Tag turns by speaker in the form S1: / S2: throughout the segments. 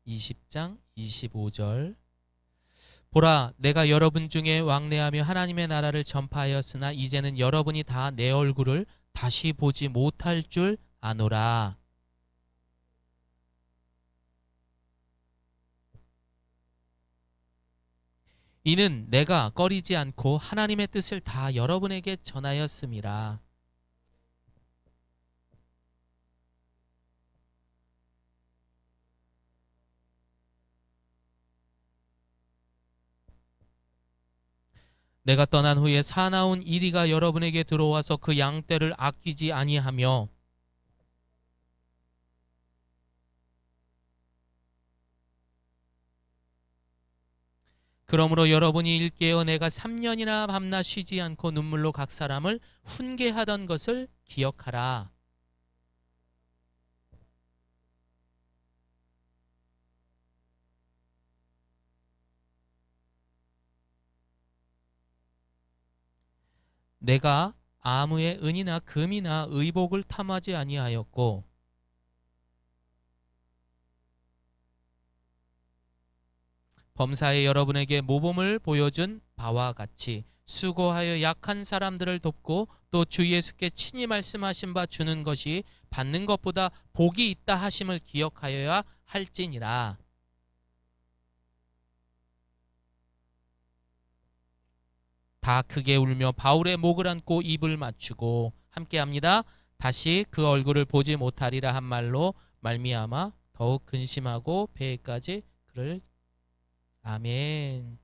S1: 20장 25절. 보라, 내가 여러분 중에 왕래하며 하나님의 나라를 전파하였으나 이제는 여러분이 다 내 얼굴을 다시 보지 못할 줄 아노라. 이는 내가 꺼리지 않고 하나님의 뜻을 다 여러분에게 전하였음이라. 내가 떠난 후에 사나운 이리가 여러분에게 들어와서 그 양떼를 아끼지 아니하며 그러므로 여러분이 일깨어 내가 3년이나 밤낮 쉬지 않고 눈물로 각 사람을 훈계하던 것을 기억하라. 내가 아무의 은이나 금이나 의복을 탐하지 아니하였고 범사에 여러분에게 모범을 보여준 바와 같이 수고하여 약한 사람들을 돕고 또 주 예수께 친히 말씀하신 바 주는 것이 받는 것보다 복이 있다 하심을 기억하여야 할지니라. 다 크게 울며 바울의 목을 안고 입을 맞추고 함께합니다. 다시 그 얼굴을 보지 못하리라 한 말로 말미암아 더욱 근심하고 배에까지 그를. 아멘.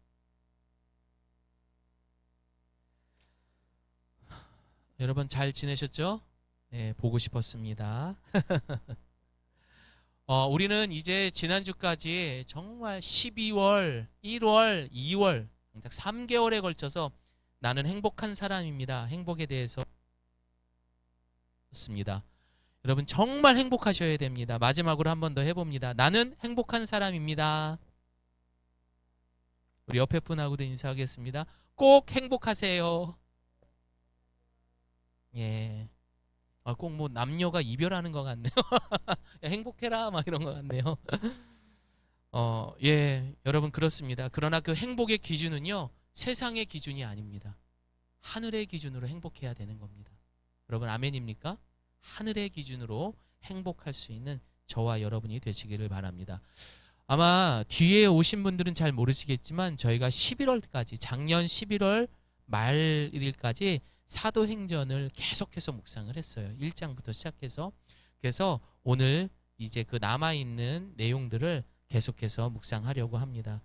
S1: 여러분 잘 지내셨죠? 네, 보고 싶었습니다. 우리는 이제 지난주까지 정말 12월, 1월, 2월 3개월에 걸쳐서 나는 행복한 사람입니다. 행복에 대해서 습니다. 여러분 정말 행복하셔야 됩니다. 마지막으로 한 번 더 해봅니다. 나는 행복한 사람입니다. 우리 옆에 분하고도 인사하겠습니다. 꼭 행복하세요. 예. 꼭 뭐 남녀가 이별하는 것 같네요. 야, 행복해라 막 이런 것 같네요. 예, 여러분 그렇습니다. 그러나 그 행복의 기준은요, 세상의 기준이 아닙니다. 하늘의 기준으로 행복해야 되는 겁니다. 여러분 아멘입니까? 하늘의 기준으로 행복할 수 있는 저와 여러분이 되시기를 바랍니다. 아마 뒤에 오신 분들은 잘 모르시겠지만 저희가 11월까지 작년 11월 말일까지 사도행전을 계속해서 묵상을 했어요. 1장부터 시작해서. 그래서 오늘 이제 그 남아있는 내용들을 계속해서 묵상하려고 합니다.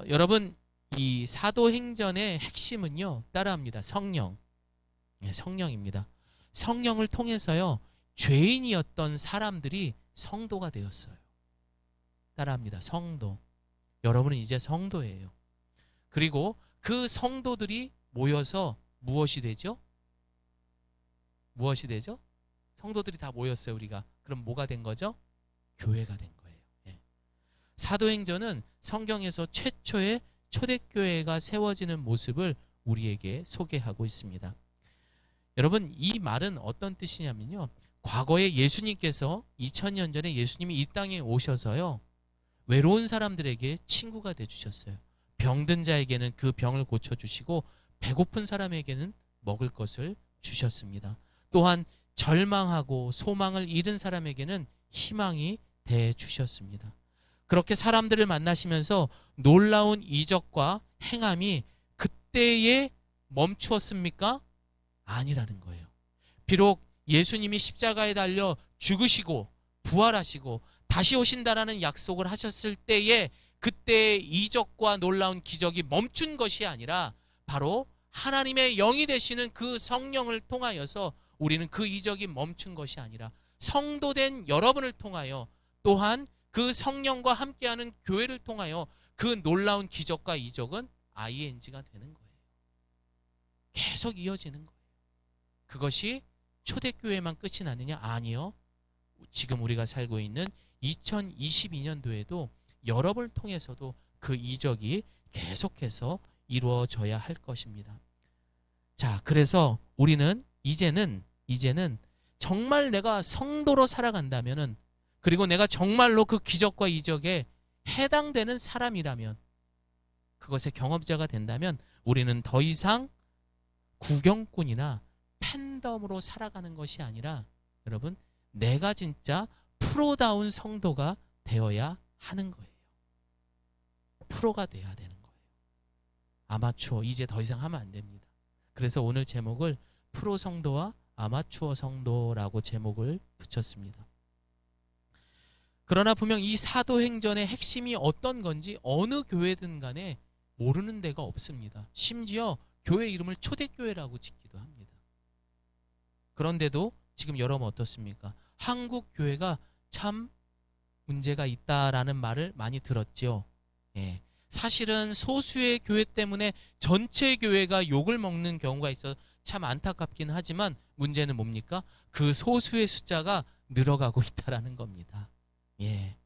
S1: 여러분 이 사도행전의 핵심은요, 따라합니다. 성령. 네, 성령입니다. 성령을 통해서요, 죄인이었던 사람들이 성도가 되었어요. 따라합니다. 성도. 여러분은 이제 성도예요. 그리고 그 성도들이 모여서 무엇이 되죠? 무엇이 되죠? 성도들이 다 모였어요, 우리가. 그럼 뭐가 된 거죠? 교회가 된 거예요. 예. 사도행전은 성경에서 최초의 초대교회가 세워지는 모습을 우리에게 소개하고 있습니다. 여러분 이 말은 어떤 뜻이냐면요, 과거에 예수님께서 2000년 전에 예수님이 이 땅에 오셔서요, 외로운 사람들에게 친구가 되주셨어요. 병든 자에게는 그 병을 고쳐주시고 배고픈 사람에게는 먹을 것을 주셨습니다. 또한 절망하고 소망을 잃은 사람에게는 희망이 되주셨습니다. 그렇게 사람들을 만나시면서 놀라운 이적과 행함이 그때에 멈추었습니까? 아니라는 거예요. 비록 예수님이 십자가에 달려 죽으시고 부활하시고 다시 오신다라는 약속을 하셨을 때에 그때의 이적과 놀라운 기적이 멈춘 것이 아니라 바로 하나님의 영이 되시는 그 성령을 통하여서 우리는 그 이적이 멈춘 것이 아니라 성도된 여러분을 통하여 또한 그 성령과 함께하는 교회를 통하여 그 놀라운 기적과 이적은 ing가 되는 거예요. 계속 이어지는 거예요. 그것이 초대교회만 끝이 나느냐? 아니요. 지금 우리가 살고 있는 2022년도에도 여러분을 통해서도 그 이적이 계속해서 이루어져야 할 것입니다. 자, 그래서 우리는 이제는 정말 내가 성도로 살아간다면은 그리고 내가 정말로 그 기적과 이적에 해당되는 사람이라면, 그것의 경험자가 된다면 우리는 더 이상 구경꾼이나 팬덤으로 살아가는 것이 아니라 여러분, 내가 진짜 프로다운 성도가 되어야 하는 거예요. 프로가 돼야 되는 거예요. 아마추어 이제 더 이상 하면 안 됩니다. 그래서 오늘 제목을 프로 성도와 아마추어 성도라고 제목을 붙였습니다. 그러나 분명 이 사도행전의 핵심이 어떤 건지 어느 교회든 간에 모르는 데가 없습니다. 심지어 교회 이름을 초대교회라고 짓기도 합니다. 그런데도 지금 여러분 어떻습니까? 한국 교회가 참 문제가 있다라는 말을 많이 들었죠. 예. 사실은 소수의 교회 때문에 전체 교회가 욕을 먹는 경우가 있어 참 안타깝긴 하지만 문제는 뭡니까? 그 소수의 숫자가 늘어가고 있다라는 겁니다. 예.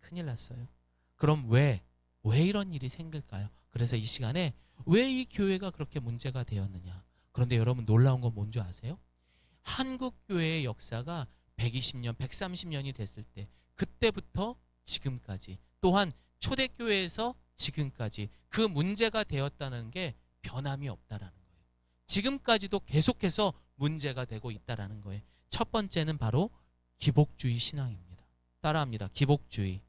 S1: 큰일 났어요. 그럼 왜 이런 일이 생길까요? 그래서 이 시간에 왜 이 교회가 그렇게 문제가 되었느냐? 그런데 여러분 놀라운 건 뭔지 아세요? 한국 교회의 역사가 120년, 130년이 됐을 때 그때부터 지금까지, 또한 초대교회에서 지금까지 그 문제가 되었다는 게 변함이 없다라는 거예요. 지금까지도 계속해서 문제가 되고 있다라는 거예요. 첫 번째는 바로 기복주의 신앙입니다. 따라합니다. 기복주의.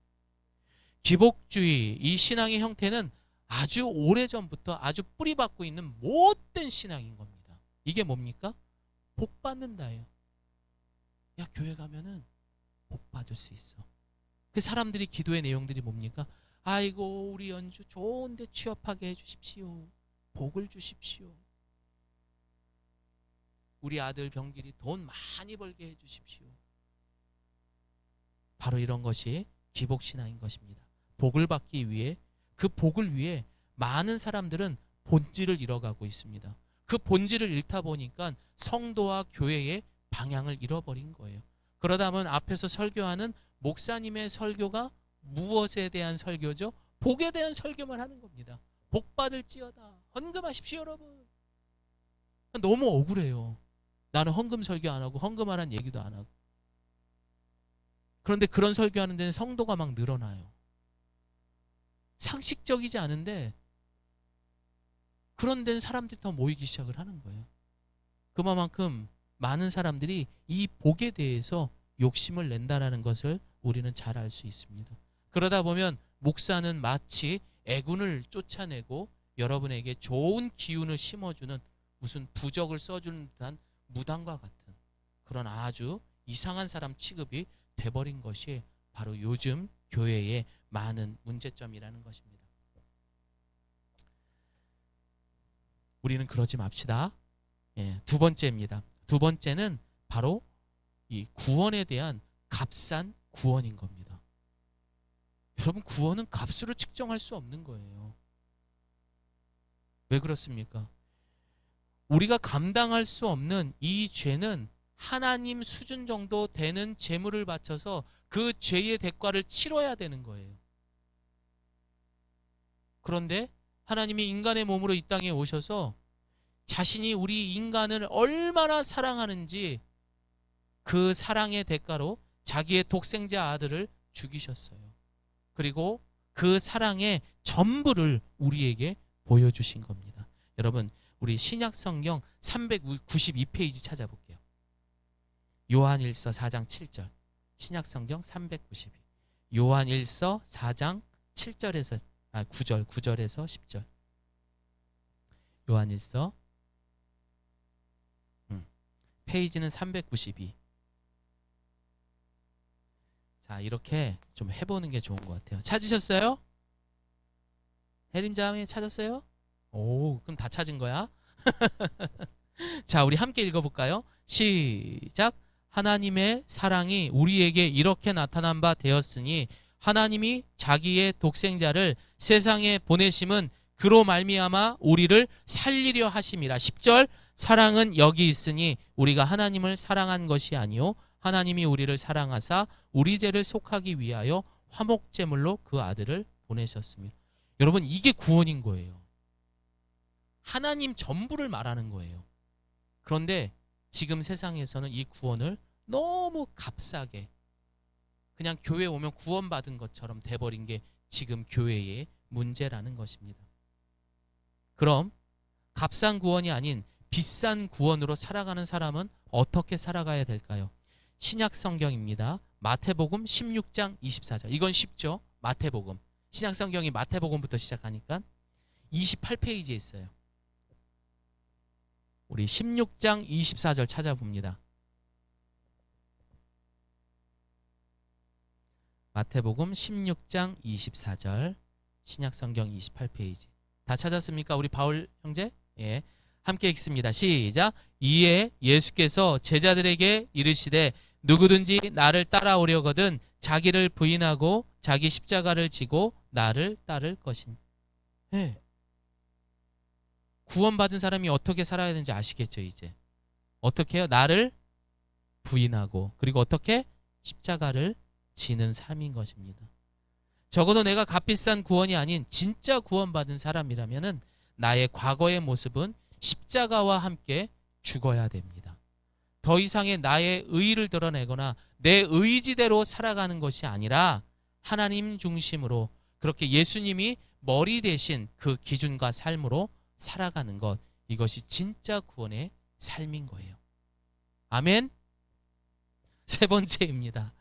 S1: 기복주의, 이 신앙의 형태는 아주 오래전부터 아주 뿌리박고 있는 못된 신앙인 겁니다. 이게 뭡니까? 복 받는다예요. 야, 교회 가면은 복 받을 수 있어. 그 사람들이 기도의 내용들이 뭡니까? 아이고, 우리 연주 좋은데 취업하게 해주십시오. 복을 주십시오. 우리 아들 병길이 돈 많이 벌게 해주십시오. 바로 이런 것이 기복신앙인 것입니다. 복을 받기 위해, 그 복을 위해 많은 사람들은 본질을 잃어가고 있습니다. 그 본질을 잃다 보니까 성도와 교회의 방향을 잃어버린 거예요. 그러다 보면 앞에서 설교하는 목사님의 설교가 무엇에 대한 설교죠? 복에 대한 설교만 하는 겁니다. 복 받을지어다. 헌금하십시오, 여러분. 너무 억울해요. 나는 헌금 설교 안 하고 헌금하라는 얘기도 안 하고. 그런데 그런 설교하는 데는 성도가 막 늘어나요. 상식적이지 않은데 그런 데는 사람들이 더 모이기 시작을 하는 거예요. 그만큼 많은 사람들이 이 복에 대해서 욕심을 낸다라는 것을 우리는 잘 알 수 있습니다. 그러다 보면 목사는 마치 애군을 쫓아내고 여러분에게 좋은 기운을 심어주는 무슨 부적을 써주는 듯한 무당과 같은 그런 아주 이상한 사람 취급이 돼버린 것이 바로 요즘 교회의 많은 문제점이라는 것입니다. 우리는 그러지 맙시다. 두 번째입니다. 두 번째는 바로 이 구원에 대한 값싼 구원인 겁니다. 여러분, 구원은 값으로 측정할 수 없는 거예요. 왜 그렇습니까? 우리가 감당할 수 없는 이 죄는 하나님 수준 정도 되는 제물을 바쳐서 그 죄의 대가를 치러야 되는 거예요. 그런데 하나님이 인간의 몸으로 이 땅에 오셔서 자신이 우리 인간을 얼마나 사랑하는지 그 사랑의 대가로 자기의 독생자 아들을 죽이셨어요. 그리고 그 사랑의 전부를 우리에게 보여주신 겁니다. 여러분, 우리 신약 성경 392페이지 찾아볼게요. 요한일서 4장 7절. 신약 성경 392. 요한일서 4장 7절에서 9절에서 10절. 요한일서 페이지는 392. 자, 이렇게 좀 해보는 게 좋은 것 같아요. 찾으셨어요? 해림자매 찾았어요? 오, 그럼 다 찾은 거야? 자, 우리 함께 읽어볼까요? 시작. 하나님의 사랑이 우리에게 이렇게 나타난 바 되었으니 하나님이 자기의 독생자를 세상에 보내심은 그로 말미암아 우리를 살리려 하심이라. 10절. 사랑은 여기 있으니 우리가 하나님을 사랑한 것이 아니요 하나님이 우리를 사랑하사 우리 죄를 속하기 위하여 화목제물로 그 아들을 보내셨습니다. 여러분, 이게 구원인 거예요. 하나님 전부를 말하는 거예요. 그런데 지금 세상에서는 이 구원을 너무 값싸게, 그냥 교회 오면 구원받은 것처럼 돼버린 게 지금 교회의 문제라는 것입니다. 그럼 값싼 구원이 아닌 비싼 구원으로 살아가는 사람은 어떻게 살아가야 될까요? 신약 성경입니다. 마태복음 16장 24절. 이건 쉽죠? 마태복음. 신약 성경이 마태복음부터 시작하니까 28페이지에 있어요. 우리 16장 24절 찾아봅니다. 마태복음 16장 24절, 신약 성경 28페이지. 다 찾았습니까? 우리 바울 형제? 예. 함께 읽습니다. 시작. 이에 예수께서 제자들에게 이르시되 누구든지 나를 따라오려거든 자기를 부인하고 자기 십자가를 지고 나를 따를 것이니. 예. 구원받은 사람이 어떻게 살아야 되는지 아시겠죠, 이제. 어떻게 해요? 나를 부인하고, 그리고 어떻게? 십자가를 지는 삶인 것입니다. 적어도 내가 값비싼 구원이 아닌 진짜 구원받은 사람이라면은 나의 과거의 모습은 십자가와 함께 죽어야 됩니다. 더 이상의 나의 의의를 드러내거나 내 의지대로 살아가는 것이 아니라 하나님 중심으로, 그렇게 예수님이 머리 대신 그 기준과 삶으로 살아가는 것, 이것이 진짜 구원의 삶인 거예요. 아멘. 세 번째입니다.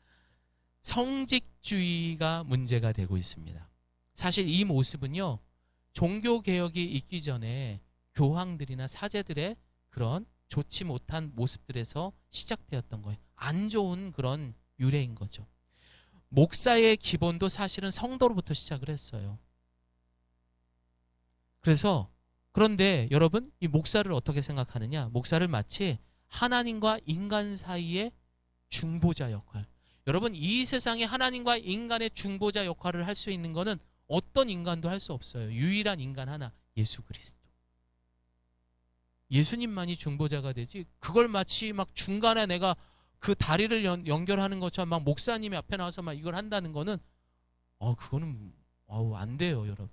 S1: 성직주의가 문제가 되고 있습니다. 사실 이 모습은요, 종교개혁이 있기 전에 교황들이나 사제들의 그런 좋지 못한 모습들에서 시작되었던 거예요. 안 좋은 그런 유래인 거죠. 목사의 기본도 사실은 성도로부터 시작을 했어요. 그런데 여러분, 이 목사를 어떻게 생각하느냐? 목사를 마치 하나님과 인간 사이의 중보자 역할. 여러분, 이 세상에 하나님과 인간의 중보자 역할을 할 수 있는 것은 어떤 인간도 할 수 없어요. 유일한 인간 하나, 예수 그리스도. 예수님만이 중보자가 되지, 그걸 마치 막 중간에 내가 그 다리를 연결하는 것처럼 막 목사님이 앞에 나와서 막 이걸 한다는 거는 그거는 안 돼요, 여러분.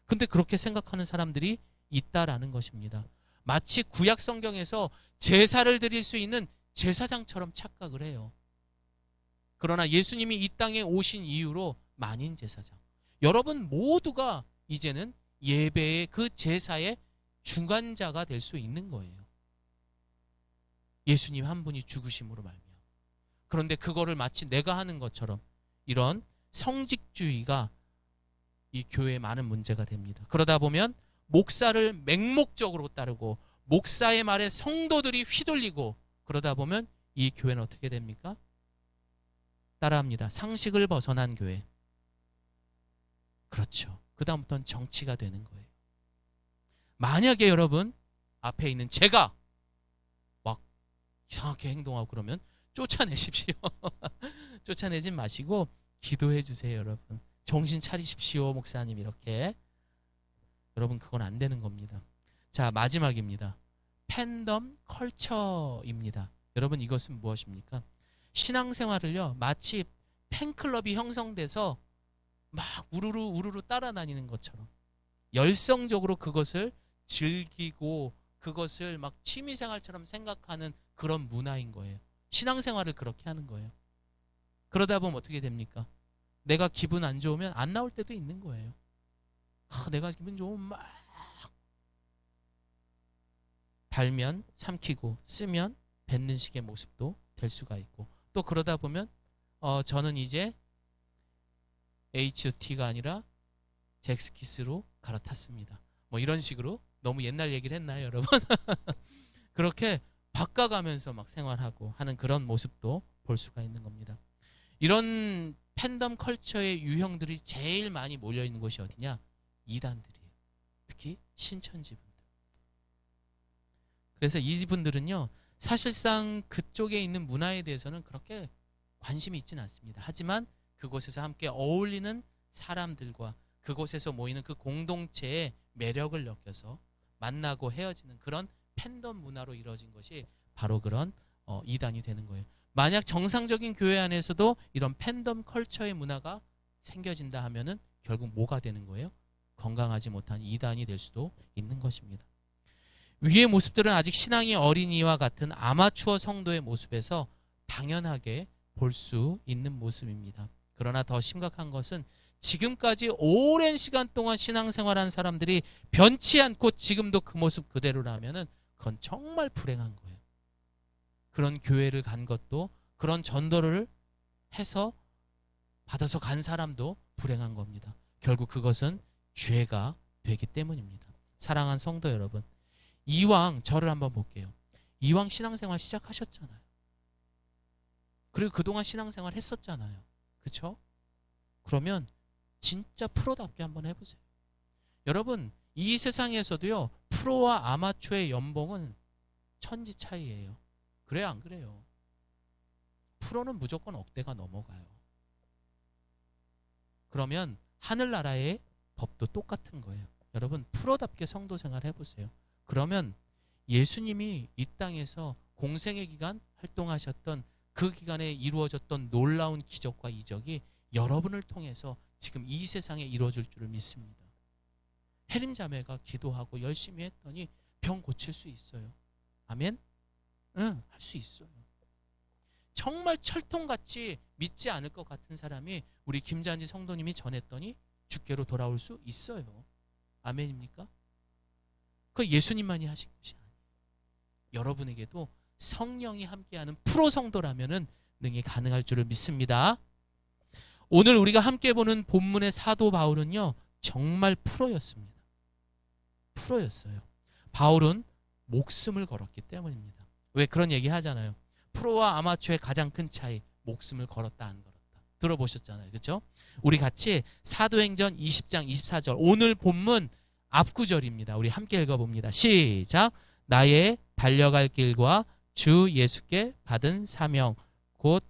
S1: 근데 그렇게 생각하는 사람들이 있다라는 것입니다. 마치 구약 성경에서 제사를 드릴 수 있는 제사장처럼 착각을 해요. 그러나 예수님이 이 땅에 오신 이후로 만인 제사장. 여러분 모두가 이제는 예배의 그 제사의 중간자가 될 수 있는 거예요. 예수님 한 분이 죽으심으로 말미암아. 그런데 그거를 마치 내가 하는 것처럼, 이런 성직주의가 이 교회에 많은 문제가 됩니다. 그러다 보면 목사를 맹목적으로 따르고 목사의 말에 성도들이 휘둘리고, 그러다 보면 이 교회는 어떻게 됩니까? 따라합니다. 상식을 벗어난 교회. 그렇죠. 그 다음부터는 정치가 되는 거예요. 만약에 여러분 앞에 있는 제가 막 이상하게 행동하고 그러면 쫓아내십시오. 쫓아내지 마시고 기도해 주세요, 여러분. 정신 차리십시오, 목사님. 이렇게. 여러분, 그건 안 되는 겁니다. 자, 마지막입니다. 팬덤 컬처입니다. 여러분, 이것은 무엇입니까? 신앙생활을요, 마치 팬클럽이 형성돼서 막 우르르 따라다니는 것처럼 열성적으로 그것을 즐기고 그것을 막 취미생활처럼 생각하는 그런 문화인 거예요. 신앙생활을 그렇게 하는 거예요. 그러다 보면 어떻게 됩니까? 내가 기분 안 좋으면 안 나올 때도 있는 거예요. 내가 기분 좋으면 막 달면 삼키고 쓰면 뱉는 식의 모습도 될 수가 있고, 또 그러다 보면 저는 이제 H.O.T가 아니라 잭스키스로 갈아탔습니다. 뭐 이런 식으로. 너무 옛날 얘기를 했나요, 여러분? 그렇게 바꿔가면서 막 생활하고 하는 그런 모습도 볼 수가 있는 겁니다. 이런 팬덤 컬처의 유형들이 제일 많이 몰려있는 곳이 어디냐? 이단들이에요. 특히 신천지분들. 그래서 이분들은요, 사실상 그쪽에 있는 문화에 대해서는 그렇게 관심이 있지는 않습니다. 하지만 그곳에서 함께 어울리는 사람들과 그곳에서 모이는 그 공동체의 매력을 느껴서 만나고 헤어지는 그런 팬덤 문화로 이루어진 것이 바로 그런 이단이 되는 거예요. 만약 정상적인 교회 안에서도 이런 팬덤 컬처의 문화가 생겨진다 하면은 결국 뭐가 되는 거예요? 건강하지 못한 이단이 될 수도 있는 것입니다. 위의 모습들은 아직 신앙이 어린이와 같은 아마추어 성도의 모습에서 당연하게 볼 수 있는 모습입니다. 그러나 더 심각한 것은 지금까지 오랜 시간 동안 신앙생활한 사람들이 변치 않고 지금도 그 모습 그대로라면은 그건 정말 불행한 거예요. 그런 교회를 간 것도, 그런 전도를 해서 받아서 간 사람도 불행한 겁니다. 결국 그것은 죄가 되기 때문입니다. 사랑하는 성도 여러분, 이왕 저를 한번 볼게요. 이왕 신앙생활 시작하셨잖아요. 그리고 그동안 신앙생활 했었잖아요. 그렇죠? 그러면 진짜 프로답게 한번 해보세요. 여러분, 이 세상에서도요, 프로와 아마추어의 연봉은 천지 차이예요. 그래요, 안 그래요? 프로는 무조건 억대가 넘어가요. 그러면 하늘나라의 법도 똑같은 거예요. 여러분, 프로답게 성도 생활 해보세요. 그러면 예수님이 이 땅에서 공생의 기간 활동하셨던 그 기간에 이루어졌던 놀라운 기적과 이적이 여러분을 통해서 지금 이 세상에 이루어질 줄을 믿습니다. 혜림 자매가 기도하고 열심히 했더니 병 고칠 수 있어요. 아멘? 응, 할 수 있어요. 정말 철통같이 믿지 않을 것 같은 사람이 우리 김잔지 성도님이 전했더니 주께로 돌아올 수 있어요. 아멘입니까? 그 예수님만이 하신 것이 아니에요. 여러분에게도 성령이 함께하는 프로 성도라면은 능히 가능할 줄을 믿습니다. 오늘 우리가 함께 보는 본문의 사도 바울은요, 정말 프로였습니다. 프로였어요. 바울은 목숨을 걸었기 때문입니다. 왜 그런 얘기 하잖아요. 프로와 아마추어의 가장 큰 차이, 목숨을 걸었다 안 걸었다. 들어보셨잖아요. 그렇죠? 우리 같이 사도행전 20장 24절, 오늘 본문 앞구절입니다. 우리 함께 읽어봅니다. 시작. 나의 달려갈 길과 주 예수께 받은 사명 곧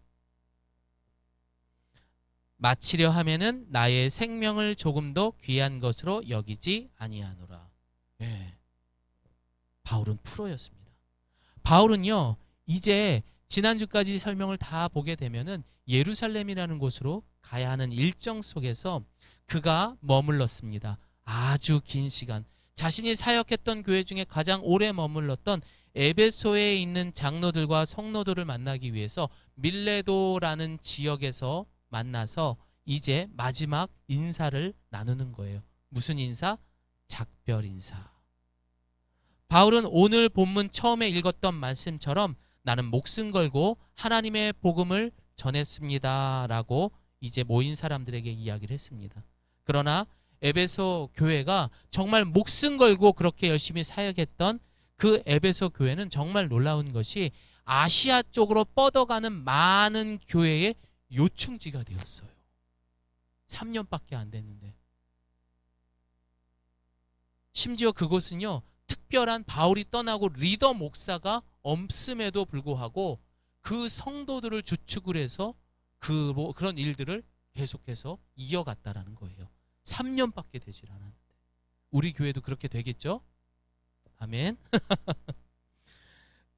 S1: 마치려 하면은 나의 생명을 조금도 귀한 것으로 여기지 아니하노라. 예. 바울은 프로였습니다. 바울은요, 이제 지난주까지 설명을 다 보게 되면은 예루살렘이라는 곳으로 가야 하는 일정 속에서 그가 머물렀습니다. 아주 긴 시간. 자신이 사역했던 교회 중에 가장 오래 머물렀던 에베소에 있는 장로들과 성로들을 만나기 위해서 밀레도라는 지역에서 만나서 이제 마지막 인사를 나누는 거예요. 무슨 인사? 작별 인사. 바울은 오늘 본문 처음에 읽었던 말씀처럼 나는 목숨 걸고 하나님의 복음을 전했습니다 라고 이제 모인 사람들에게 이야기를 했습니다. 그러나 에베소 교회가 정말 목숨 걸고 그렇게 열심히 사역했던 그 에베소 교회는 정말 놀라운 것이 아시아 쪽으로 뻗어가는 많은 교회의 요충지가 되었어요. 3년밖에 안 됐는데. 심지어 그곳은요, 특별한 바울이 떠나고 리더 목사가 없음에도 불구하고 그 성도들을 주축을 해서 그런 일들을 계속해서 이어갔다라는 거예요. 3년밖에 되질 않았는데. 우리 교회도 그렇게 되겠죠? 아멘.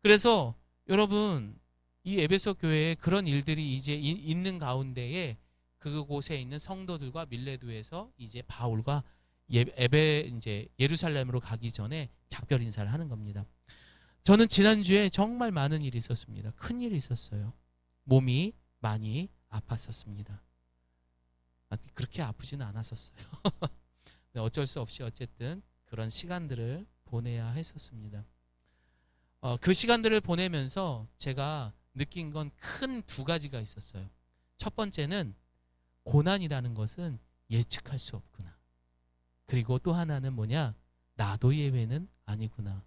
S1: 그래서 여러분, 이 에베소 교회에 그런 일들이 이제 있는 가운데에 그곳에 있는 성도들과 밀레도에서 이제 바울과 이제 예루살렘으로 가기 전에 작별 인사를 하는 겁니다. 저는 지난주에 정말 많은 일이 있었습니다. 큰 일이 있었어요. 몸이 많이 아팠었습니다. 그렇게 아프지는 않았었어요. 어쩔 수 없이 어쨌든 그런 시간들을 보내야 했었습니다. 그 시간들을 보내면서 제가 느낀 건 큰 두 가지가 있었어요. 첫 번째는 고난이라는 것은 예측할 수 없구나. 그리고 또 하나는 뭐냐? 나도 예외는 아니구나.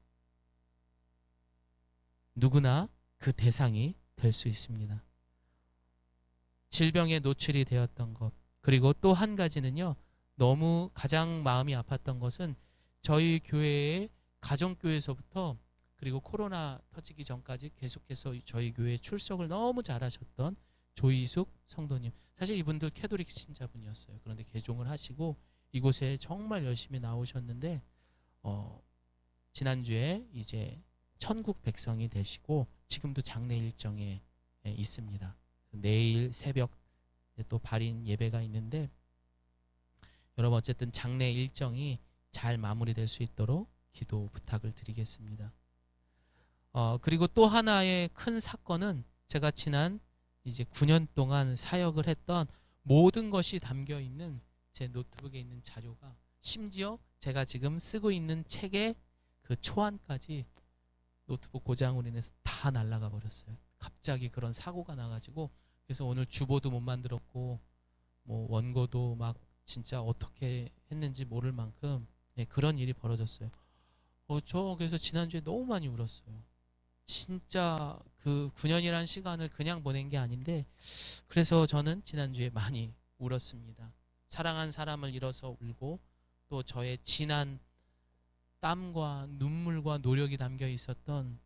S1: 누구나 그 대상이 될 수 있습니다. 질병에 노출이 되었던 것. 그리고 또 한 가지는요, 너무 가장 마음이 아팠던 것은 저희 교회의 가정교회에서부터 그리고 코로나 터지기 전까지 계속해서 저희 교회에 출석을 너무 잘하셨던 조이숙 성도님. 사실 이분들 캐톨릭 신자분이었어요. 그런데 개종을 하시고 이곳에 정말 열심히 나오셨는데 지난주에 이제 천국 백성이 되시고 지금도 장례 일정에 있습니다. 내일 새벽 또 발인 예배가 있는데 여러분 어쨌든 장례 일정이 잘 마무리될 수 있도록 기도 부탁을 드리겠습니다. 그리고 또 하나의 큰 사건은 제가 지난 이제 9년 동안 사역을 했던 모든 것이 담겨 있는 제 노트북에 있는 자료가, 심지어 제가 지금 쓰고 있는 책의 그 초안까지 노트북 고장으로 인해서 다 날아가 버렸어요. 갑자기 그런 사고가 나가지고. 그래서 오늘 주보도 못 만들었고 뭐 원고도 막 진짜 어떻게 했는지 모를 만큼 그런 일이 벌어졌어요. 저 그래서 지난주에 너무 많이 울었어요. 진짜 그 9년이란 시간을 그냥 보낸 게 아닌데, 그래서 저는 지난주에 많이 울었습니다. 사랑한 사람을 잃어서 울고, 또 저의 진한 땀과 눈물과 노력이 담겨 있었던,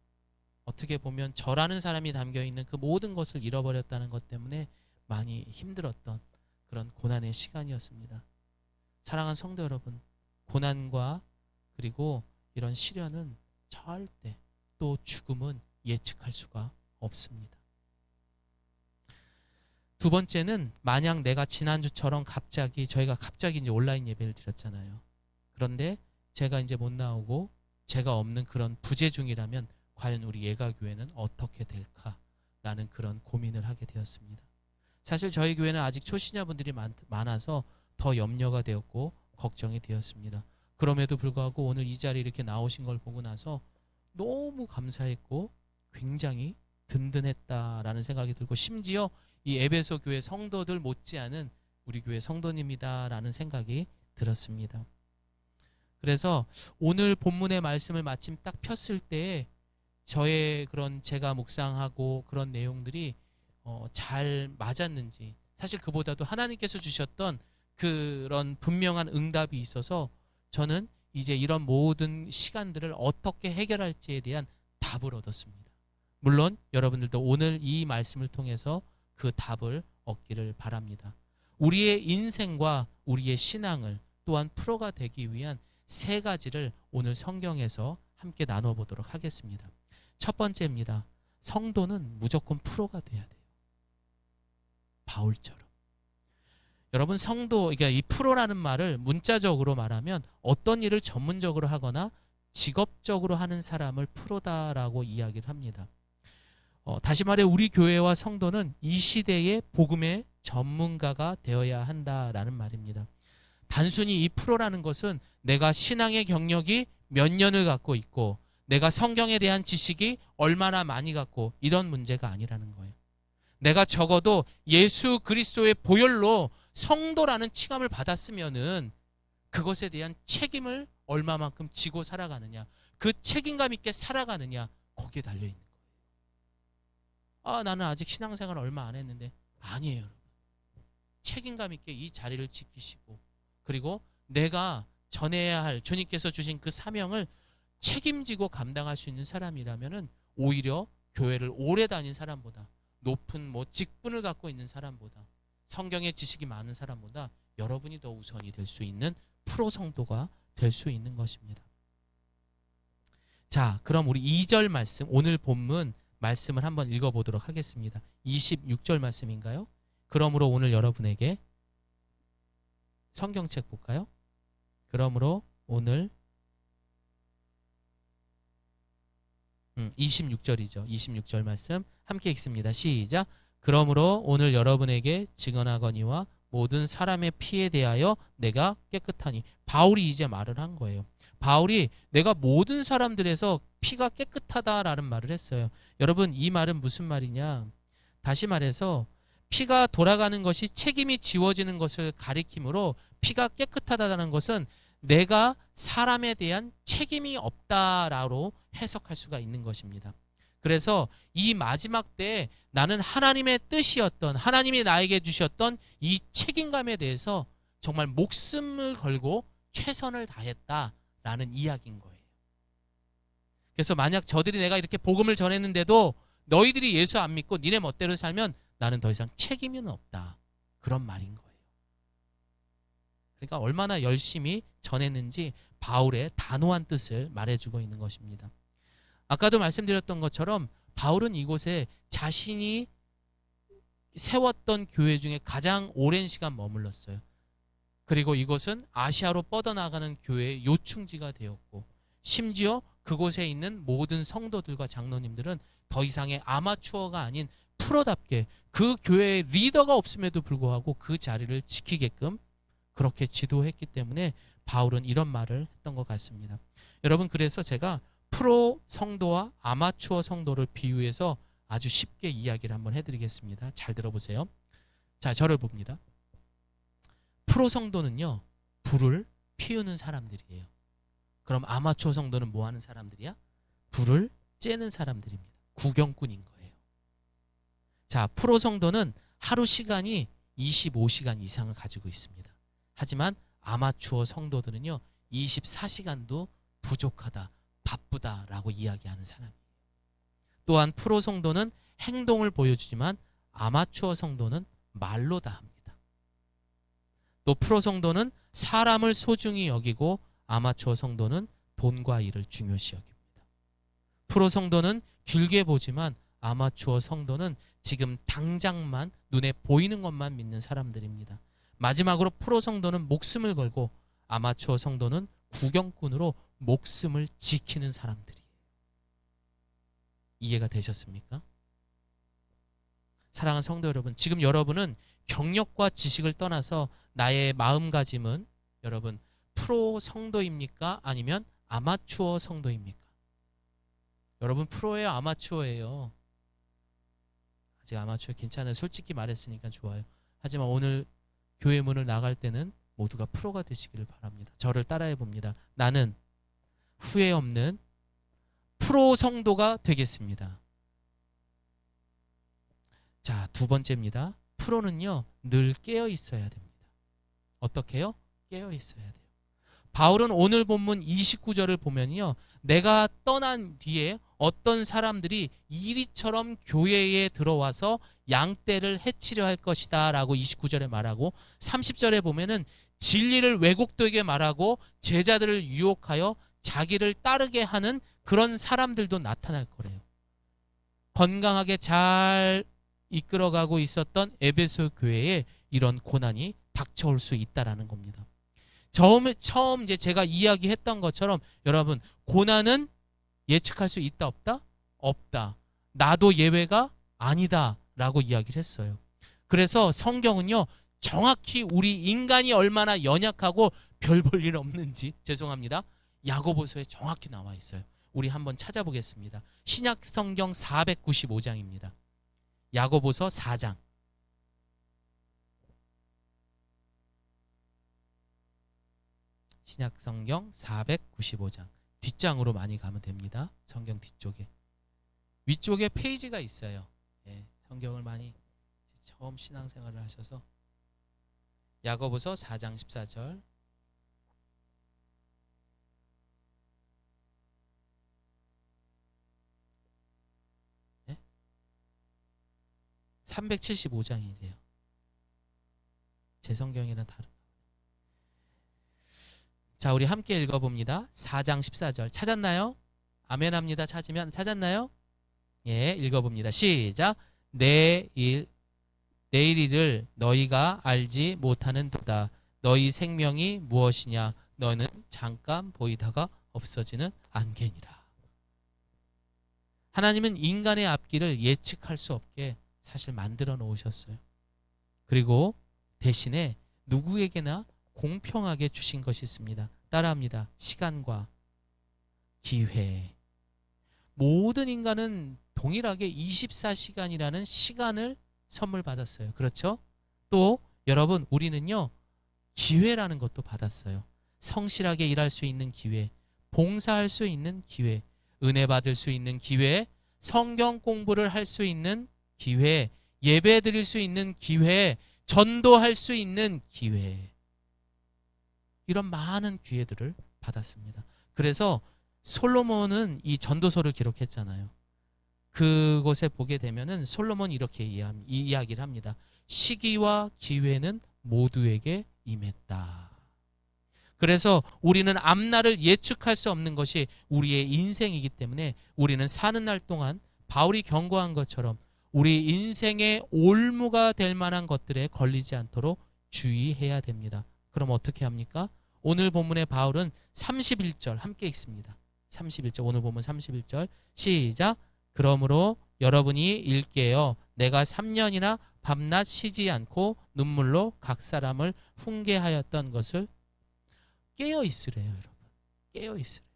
S1: 어떻게 보면 저라는 사람이 담겨 있는 그 모든 것을 잃어버렸다는 것 때문에 많이 힘들었던 그런 고난의 시간이었습니다. 사랑하는 성도 여러분, 고난과 그리고 이런 시련은 절대, 또 죽음은 예측할 수가 없습니다. 두 번째는, 만약 내가 지난주처럼 저희가 갑자기 이제 온라인 예배를 드렸잖아요. 그런데 제가 이제 못 나오고 제가 없는 그런 부재 중이라면 과연 우리 예가교회는 어떻게 될까라는 그런 고민을 하게 되었습니다. 사실 저희 교회는 아직 초신자분들이 많아서 더 염려가 되었고 걱정이 되었습니다. 그럼에도 불구하고 오늘 이 자리에 이렇게 나오신 걸 보고 나서 너무 감사했고 굉장히 든든했다라는 생각이 들고, 심지어 이 에베소 교회 성도들 못지않은 우리 교회 성도님이다라는 생각이 들었습니다. 그래서 오늘 본문의 말씀을 마침 딱 폈을 때 저의 그런 제가 묵상하고 그런 내용들이 잘 맞았는지, 사실 그보다도 하나님께서 주셨던 그런 분명한 응답이 있어서 저는 이제 이런 모든 시간들을 어떻게 해결할지에 대한 답을 얻었습니다. 물론 여러분들도 오늘 이 말씀을 통해서 그 답을 얻기를 바랍니다. 우리의 인생과 우리의 신앙을 또한 프로가 되기 위한 세 가지를 오늘 성경에서 함께 나눠보도록 하겠습니다. 첫 번째입니다. 성도는 무조건 프로가 돼야 돼요. 바울처럼. 여러분, 성도, 그러니까 이 프로라는 말을 문자적으로 말하면 어떤 일을 전문적으로 하거나 직업적으로 하는 사람을 프로다라고 이야기를 합니다. 다시 말해 우리 교회와 성도는 이 시대의 복음의 전문가가 되어야 한다라는 말입니다. 단순히 이 프로라는 것은 내가 신앙의 경력이 몇 년을 갖고 있고 내가 성경에 대한 지식이 얼마나 많이 갖고 이런 문제가 아니라는 거예요. 내가 적어도 예수 그리스도의 보혈로 성도라는 칭함을 받았으면은 그것에 대한 책임을 얼마만큼 지고 살아가느냐, 그 책임감 있게 살아가느냐, 거기에 달려있는 거예요. 나는 아직 신앙생활 얼마 안 했는데, 아니에요, 여러분. 책임감 있게 이 자리를 지키시고, 그리고 내가 전해야 할 주님께서 주신 그 사명을 책임지고 감당할 수 있는 사람이라면은 오히려 교회를 오래 다닌 사람보다, 높은 직분을 갖고 있는 사람보다, 성경의 지식이 많은 사람보다 여러분이 더 우선이 될 수 있는 프로 성도가 될 수 있는 것입니다. 자, 그럼 우리 2절 말씀, 오늘 본문 말씀을 한번 읽어보도록 하겠습니다. 26절 말씀인가요? 그러므로 오늘 여러분에게, 성경책 볼까요? 그러므로 오늘 26절이죠. 26절 말씀 함께 읽습니다. 시작. 그러므로 오늘 여러분에게 증언하거니와 모든 사람의 피에 대하여 내가 깨끗하니. 바울이 이제 말을 한 거예요. 바울이 내가 모든 사람들에서 피가 깨끗하다라는 말을 했어요. 여러분, 이 말은 무슨 말이냐? 다시 말해서 피가 돌아가는 것이 책임이 지워지는 것을 가리키므로 피가 깨끗하다는 것은 내가 사람에 대한 책임이 없다라고 해석할 수가 있는 것입니다. 그래서 이 마지막 때에 나는 하나님의 뜻이었던, 하나님이 나에게 주셨던 이 책임감에 대해서 정말 목숨을 걸고 최선을 다했다라는 이야기인 거예요. 그래서 만약 저들이 내가 이렇게 복음을 전했는데도 너희들이 예수 안 믿고 니네 멋대로 살면 나는 더 이상 책임은 없다, 그런 말인 거예요. 그러니까 얼마나 열심히 전했는지 바울의 단호한 뜻을 말해주고 있는 것입니다. 아까도 말씀드렸던 것처럼 바울은 이곳에 자신이 세웠던 교회 중에 가장 오랜 시간 머물렀어요. 그리고 이곳은 아시아로 뻗어나가는 교회의 요충지가 되었고, 심지어 그곳에 있는 모든 성도들과 장로님들은 더 이상의 아마추어가 아닌 프로답게 그 교회의 리더가 없음에도 불구하고 그 자리를 지키게끔 그렇게 지도했기 때문에 바울은 이런 말을 했던 것 같습니다. 여러분, 그래서 제가 프로 성도와 아마추어 성도를 비유해서 아주 쉽게 이야기를 한번 해드리겠습니다. 잘 들어보세요. 자, 저를 봅니다. 프로 성도는요, 불을 피우는 사람들이에요. 그럼 아마추어 성도는 뭐 하는 사람들이야? 불을 쬐는 사람들입니다. 구경꾼인 거예요. 자, 프로 성도는 하루 시간이 25시간 이상을 가지고 있습니다. 하지만 아마추어 성도들은요, 24시간도 부족하다, 바쁘다라고 이야기하는 사람이에요. 또한 프로 성도는 행동을 보여주지만 아마추어 성도는 말로 다 합니다. 또 프로 성도는 사람을 소중히 여기고 아마추어 성도는 돈과 일을 중요시 여깁니다. 프로 성도는 길게 보지만 아마추어 성도는 지금 당장만 눈에 보이는 것만 믿는 사람들입니다. 마지막으로 프로 성도는 목숨을 걸고 아마추어 성도는 구경꾼으로 목숨을 지키는 사람들이에요. 이해가 되셨습니까? 사랑하는 성도 여러분, 지금 여러분은 경력과 지식을 떠나서 나의 마음가짐은 여러분 프로 성도입니까? 아니면 아마추어 성도입니까? 여러분 프로예요, 아마추어예요? 아직 아마추어 괜찮아요. 솔직히 말했으니까 좋아요. 하지만 오늘 교회 문을 나갈 때는 모두가 프로가 되시기를 바랍니다. 저를 따라해 봅니다. 나는 후회 없는 프로 성도가 되겠습니다. 자, 두 번째입니다. 프로는요, 늘 깨어 있어야 됩니다. 어떻게요? 깨어 있어야 돼요. 바울은 오늘 본문 29절을 보면요, 내가 떠난 뒤에 어떤 사람들이 이리처럼 교회에 들어와서 양떼를 해치려 할 것이다 라고 29절에 말하고, 30절에 보면은 진리를 왜곡되게 말하고 제자들을 유혹하여 자기를 따르게 하는 그런 사람들도 나타날 거래요. 건강하게 잘 이끌어가고 있었던 에베소 교회에 이런 고난이 닥쳐올 수 있다라는 겁니다. 처음 이제 제가 이야기했던 것처럼 여러분, 고난은 예측할 수 있다 없다? 없다. 나도 예외가 아니다 라고 이야기를 했어요. 그래서 성경은요, 정확히 우리 인간이 얼마나 연약하고 별 볼 일 없는지, 죄송합니다, 야고보서에 정확히 나와 있어요. 우리 한번 찾아보겠습니다. 신약 성경 495장입니다. 야고보서 4장. 신약 성경 495장. 뒷장으로 많이 가면 됩니다. 성경 뒤쪽에. 위쪽에 페이지가 있어요. 예, 성경을 많이 처음 신앙생활을 하셔서. 야고보서 4장 14절. 네? 375장이래요. 제 성경이랑 다른. 자, 우리 함께 읽어봅니다. 4장 14절 찾았나요? 아멘합니다. 찾았나요? 예, 읽어봅니다. 시작. 내일 일을 너희가 알지 못하는 도다. 너희 생명이 무엇이냐? 너는 잠깐 보이다가 없어지는 안개니라. 하나님은 인간의 앞길을 예측할 수 없게 사실 만들어 놓으셨어요. 그리고 대신에 누구에게나 공평하게 주신 것이 있습니다. 따라합니다. 시간과 기회. 모든 인간은 동일하게 24시간이라는 시간을 선물 받았어요. 그렇죠? 또 여러분, 우리는요, 기회라는 것도 받았어요. 성실하게 일할 수 있는 기회, 봉사할 수 있는 기회, 은혜 받을 수 있는 기회, 성경 공부를 할 수 있는 기회, 예배 드릴 수 있는 기회, 전도할 수 있는 기회. 이런 많은 기회들을 받았습니다. 그래서 솔로몬은 이 전도서를 기록했잖아요. 그곳에 보게 되면은 솔로몬이 이렇게 이야기를 합니다. 시기와 기회는 모두에게 임했다. 그래서 우리는 앞날을 예측할 수 없는 것이 우리의 인생이기 때문에 우리는 사는 날 동안 바울이 경고한 것처럼 우리 인생의 올무가 될 만한 것들에 걸리지 않도록 주의해야 됩니다. 그럼 어떻게 합니까? 오늘 본문의 바울은 31절 함께 읽습니다. 31절, 오늘 본문 31절 시작. 그러므로 여러분이 일깨어 내가 3년이나 밤낮 쉬지 않고 눈물로 각 사람을 훈계하였던 것을. 깨어 있으래요, 여러분. 깨어 있으래요.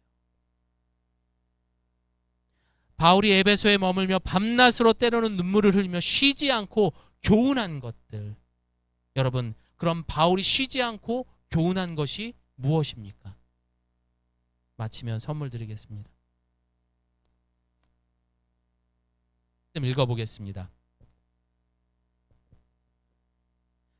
S1: 바울이 에베소에 머물며 밤낮으로 때로는 눈물을 흘리며 쉬지 않고 교훈한 것들. 여러분, 그럼 바울이 쉬지 않고 교훈한 것이 무엇입니까? 마치면 선물 드리겠습니다. 좀 읽어보겠습니다.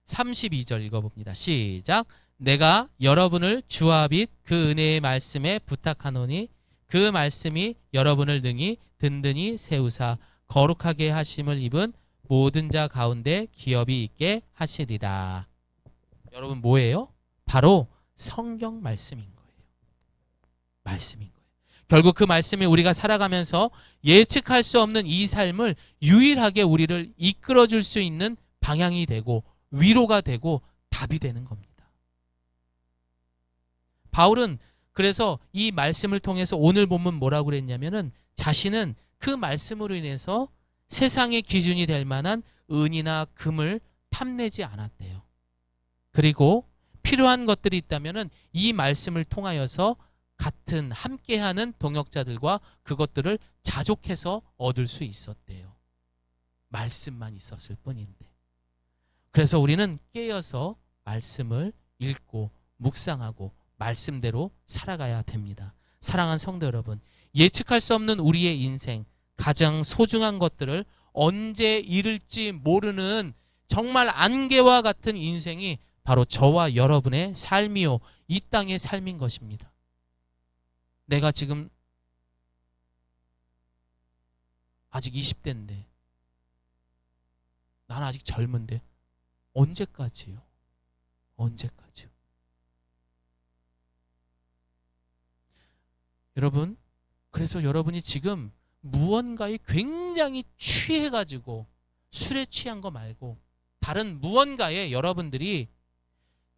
S1: 32절 읽어봅니다. 시작. 내가 여러분을 주와 빛 그 은혜의 말씀에 부탁하노니 그 말씀이 여러분을 능히 든든히 세우사 거룩하게 하심을 입은 모든 자 가운데 기업이 있게 하시리라. 여러분, 뭐예요? 바로 성경 말씀인 거예요. 말씀인 거예요. 결국 그 말씀이 우리가 살아가면서 예측할 수 없는 이 삶을 유일하게 우리를 이끌어줄 수 있는 방향이 되고 위로가 되고 답이 되는 겁니다. 바울은 그래서 이 말씀을 통해서 오늘 본문 뭐라고 그랬냐면은 자신은 그 말씀으로 인해서 세상의 기준이 될 만한 은이나 금을 탐내지 않았대요. 그리고 필요한 것들이 있다면은 이 말씀을 통하여서 같은 함께하는 동역자들과 그것들을 자족해서 얻을 수 있었대요. 말씀만 있었을 뿐인데. 그래서 우리는 깨어서 말씀을 읽고 묵상하고 말씀대로 살아가야 됩니다. 사랑하는 성도 여러분, 예측할 수 없는 우리의 인생, 가장 소중한 것들을 언제 잃을지 모르는 정말 안개와 같은 인생이 바로 저와 여러분의 삶이요, 이 땅의 삶인 것입니다. 내가 지금 아직 20대인데, 난 아직 젊은데 언제까지요? 언제까지요? 여러분, 그래서 여러분이 지금 무언가에 굉장히 취해가지고 술에 취한 거 말고 다른 무언가에 여러분들이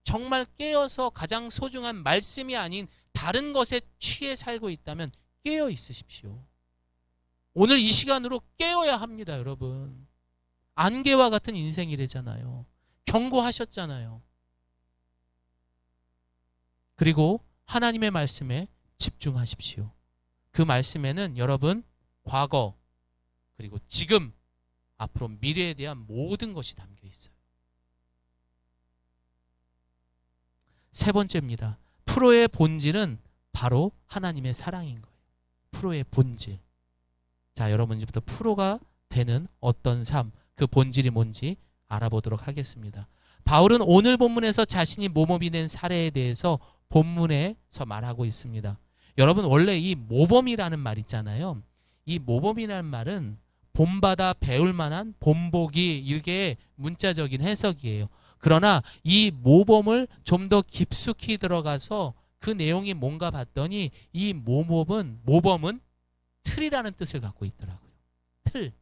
S1: 정말 깨어서 가장 소중한 말씀이 아닌 다른 것에 취해 살고 있다면 깨어 있으십시오. 오늘 이 시간으로 깨어야 합니다, 여러분. 안개와 같은 인생이래잖아요. 경고하셨잖아요. 그리고 하나님의 말씀에 집중하십시오. 그 말씀에는 여러분 과거 그리고 지금 앞으로 미래에 대한 모든 것이 담겨 있어요. 세 번째입니다. 프로의 본질은 바로 하나님의 사랑인 거예요. 프로의 본질. 자, 여러분 이제부터 프로가 되는 어떤 삶, 그 본질이 뭔지 알아보도록 하겠습니다. 바울은 오늘 본문에서 자신이 모범이 된 사례에 대해서 본문에서 말하고 있습니다. 여러분, 원래 이 모범이라는 말 있잖아요. 이 모범이라는 말은 본받아 배울 만한, 본보기, 이게 문자적인 해석이에요. 그러나 이 모범을 좀 더 깊숙이 들어가서 그 내용이 뭔가 봤더니 이 모범은 틀이라는 뜻을 갖고 있더라고요. 틀.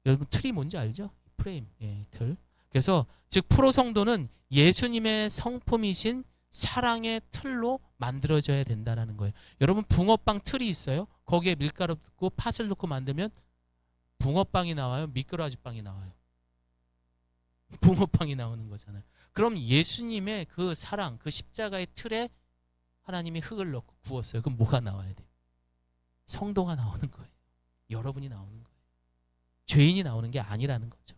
S1: 여러분, 틀이 뭔지 알죠? 프레임, 틀. 그래서 즉 프로 성도는 예수님의 성품이신 사랑의 틀로 만들어져야 된다는 거예요. 여러분, 붕어빵 틀이 있어요? 거기에 밀가루 넣고 팥을 넣고 만들면 붕어빵이 나와요? 미꾸라지빵이 나와요? 붕어빵이 나오는 거잖아요. 그럼 예수님의 그 사랑, 그 십자가의 틀에 하나님이 흙을 넣고 구웠어요. 그럼 뭐가 나와야 돼요? 성도가 나오는 거예요. 여러분이 나오는 거예요. 죄인이 나오는 게 아니라는 거죠.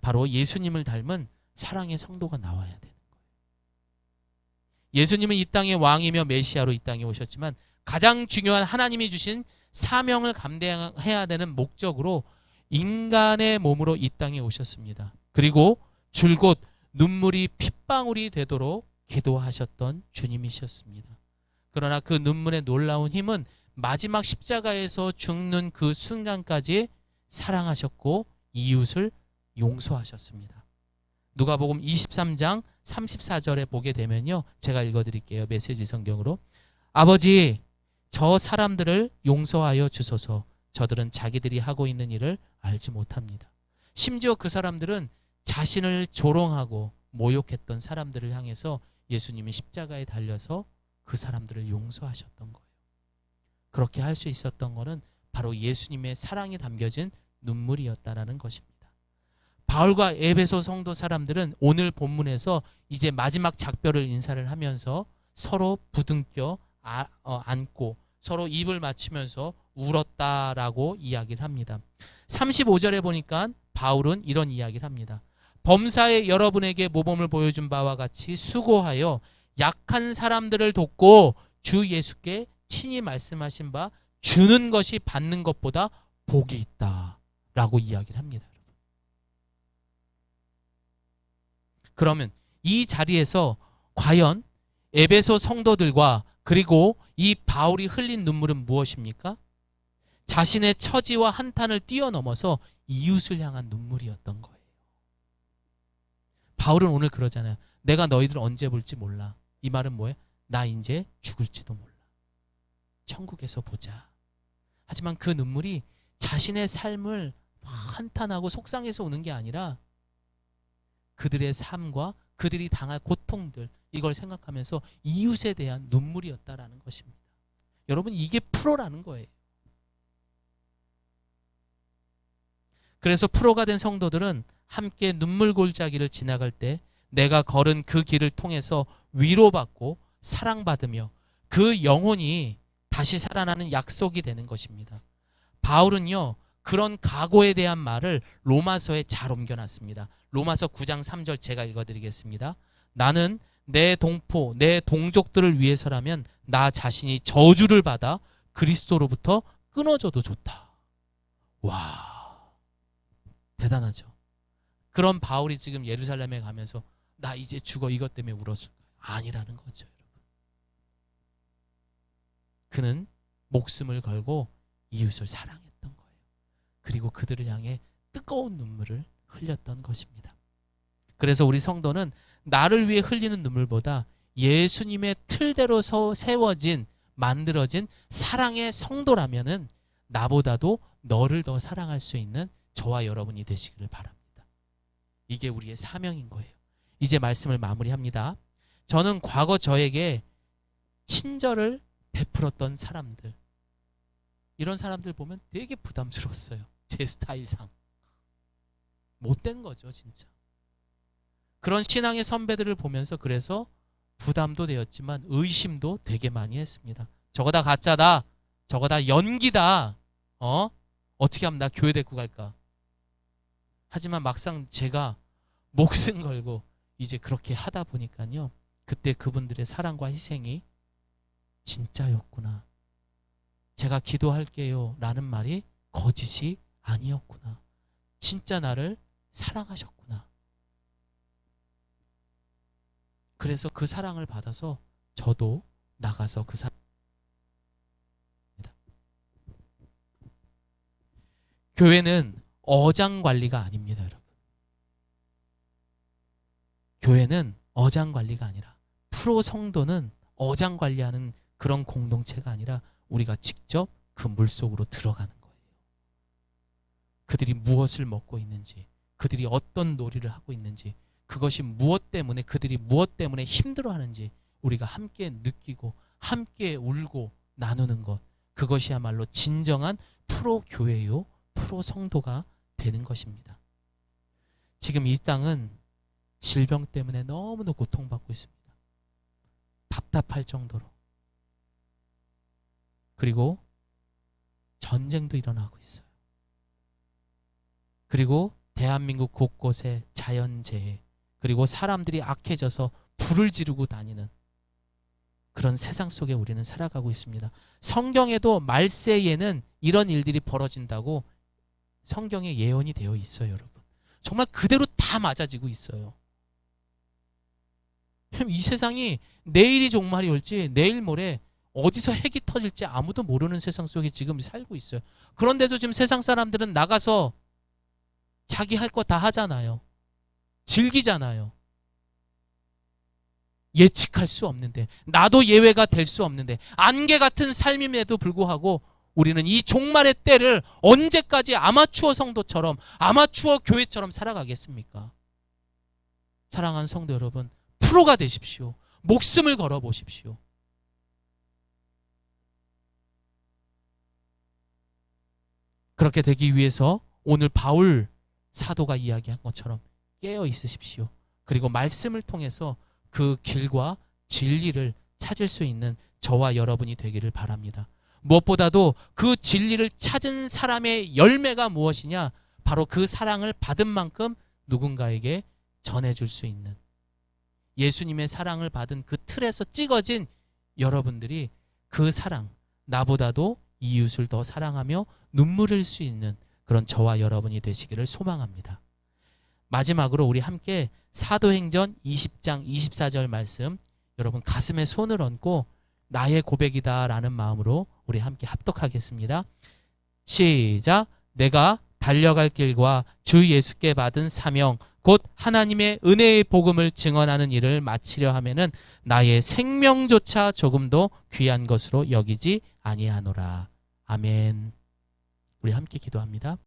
S1: 바로 예수님을 닮은 사랑의 성도가 나와야 되는 거예요. 예수님은 이 땅의 왕이며 메시아로 이 땅에 오셨지만 가장 중요한 하나님이 주신 사명을 감당해야 되는 목적으로 인간의 몸으로 이 땅에 오셨습니다. 그리고 줄곧 눈물이 핏방울이 되도록 기도하셨던 주님이셨습니다. 그러나 그 눈물의 놀라운 힘은 마지막 십자가에서 죽는 그 순간까지 사랑하셨고 이웃을 용서하셨습니다. 누가복음 23장 34절에 보게 되면요, 제가 읽어드릴게요. 메시지 성경으로. 아버지, 저 사람들을 용서하여 주소서. 저들은 자기들이 하고 있는 일을 알지 못합니다. 심지어 그 사람들은 자신을 조롱하고 모욕했던 사람들을 향해서 예수님이 십자가에 달려서 그 사람들을 용서하셨던 거예요. 그렇게 할 수 있었던 것은 바로 예수님의 사랑이 담겨진 눈물이었다라는 것입니다. 바울과 에베소 성도 사람들은 오늘 본문에서 이제 마지막 작별을 인사를 하면서 서로 부둥켜 안고 서로 입을 맞추면서 울었다라고 이야기를 합니다. 35절에 보니까 바울은 이런 이야기를 합니다. 범사에 여러분에게 모범을 보여준 바와 같이 수고하여 약한 사람들을 돕고 주 예수께 친히 말씀하신 바 주는 것이 받는 것보다 복이 있다라고 이야기를 합니다. 그러면 이 자리에서 과연 에베소 성도들과 그리고 이 바울이 흘린 눈물은 무엇입니까? 자신의 처지와 한탄을 뛰어넘어서 이웃을 향한 눈물이었던 거예요. 바울은 오늘 그러잖아요. 내가 너희들 언제 볼지 몰라. 이 말은 뭐예요? 나 이제 죽을지도 몰라. 천국에서 보자. 하지만 그 눈물이 자신의 삶을 한탄하고 속상해서 오는 게 아니라 그들의 삶과 그들이 당할 고통들, 이걸 생각하면서 이웃에 대한 눈물이었다라는 것입니다. 여러분, 이게 프로라는 거예요. 그래서 프로가 된 성도들은 함께 눈물 골짜기를 지나갈 때 내가 걸은 그 길을 통해서 위로받고 사랑받으며 그 영혼이 다시 살아나는 약속이 되는 것입니다. 바울은요, 그런 각오에 대한 말을 로마서에 잘 옮겨놨습니다. 로마서 9장 3절 제가 읽어드리겠습니다. 나는 내 동포, 내 동족들을 위해서라면 나 자신이 저주를 받아 그리스도로부터 끊어져도 좋다. 와, 대단하죠. 그런 바울이 지금 예루살렘에 가면서 나 이제 죽어 이것 때문에 울었을까요? 아니라는 거죠. 여러분. 그는 목숨을 걸고 이웃을 사랑했던 거예요. 그리고 그들을 향해 뜨거운 눈물을 흘렸던 것입니다. 그래서 우리 성도는 나를 위해 흘리는 눈물보다 예수님의 틀대로 세워진 만들어진 사랑의 성도라면은 나보다도 너를 더 사랑할 수 있는 저와 여러분이 되시기를 바랍니다. 이게 우리의 사명인 거예요. 이제 말씀을 마무리합니다. 저는 과거 저에게 친절을 베풀었던 사람들, 이런 사람들 보면 되게 부담스러웠어요. 제 스타일상. 못된 거죠, 진짜. 그런 신앙의 선배들을 보면서 그래서 부담도 되었지만 의심도 되게 많이 했습니다. 저거 다 가짜다. 저거 다 연기다. 어떻게 하면 나 교회 데리고 갈까? 하지만 막상 제가 목숨 걸고 이제 그렇게 하다 보니까요, 그때 그분들의 사랑과 희생이 진짜였구나. 제가 기도할게요 라는 말이 거짓이 아니었구나. 진짜 나를 사랑하셨구나. 그래서 그 사랑을 받아서 저도 나가서 그 사랑. 교회는 어장 관리가 아닙니다, 여러분. 교회는 어장 관리가 아니라, 프로 성도는 어장 관리하는 그런 공동체가 아니라 우리가 직접 그 물속으로 들어가는 거예요. 그들이 무엇을 먹고 있는지, 그들이 어떤 놀이를 하고 있는지, 그것이 무엇 때문에, 그들이 무엇 때문에 힘들어하는지 우리가 함께 느끼고 함께 울고 나누는 것, 그것이야말로 진정한 프로 교회요, 프로 성도가 되는 것입니다. 지금 이 땅은 질병 때문에 너무도 고통받고 있습니다. 답답할 정도로. 그리고 전쟁도 일어나고 있어요. 그리고 대한민국 곳곳에 자연재해, 그리고 사람들이 악해져서 불을 지르고 다니는 그런 세상 속에 우리는 살아가고 있습니다. 성경에도 말세에는 이런 일들이 벌어진다고 성경에 예언이 되어 있어요, 여러분. 정말 그대로 다 맞아지고 있어요. 이 세상이 내일이 종말이 올지 내일 모레 어디서 핵이 터질지 아무도 모르는 세상 속에 지금 살고 있어요. 그런데도 지금 세상 사람들은 나가서 자기 할 거 다 하잖아요. 즐기잖아요. 예측할 수 없는데, 나도 예외가 될 수 없는데, 안개 같은 삶임에도 불구하고 우리는 이 종말의 때를 언제까지 아마추어 성도처럼, 아마추어 교회처럼 살아가겠습니까? 사랑하는 성도 여러분, 프로가 되십시오. 목숨을 걸어 보십시오. 그렇게 되기 위해서 오늘 바울 사도가 이야기한 것처럼 깨어 있으십시오. 그리고 말씀을 통해서 그 길과 진리를 찾을 수 있는 저와 여러분이 되기를 바랍니다. 무엇보다도 그 진리를 찾은 사람의 열매가 무엇이냐? 바로 그 사랑을 받은 만큼 누군가에게 전해줄 수 있는, 예수님의 사랑을 받은 그 틀에서 찍어진 여러분들이 그 사랑, 나보다도 이웃을 더 사랑하며 눈물 흘릴 수 있는 그런 저와 여러분이 되시기를 소망합니다. 마지막으로 우리 함께 사도행전 20장 24절 말씀, 여러분 가슴에 손을 얹고 나의 고백이다 라는 마음으로 우리 함께 합독하겠습니다. 시작. 내가 달려갈 길과 주 예수께 받은 사명 곧 하나님의 은혜의 복음을 증언하는 일을 마치려 하면은 나의 생명조차 조금도 귀한 것으로 여기지 아니하노라. 아멘. 우리 함께 기도합니다.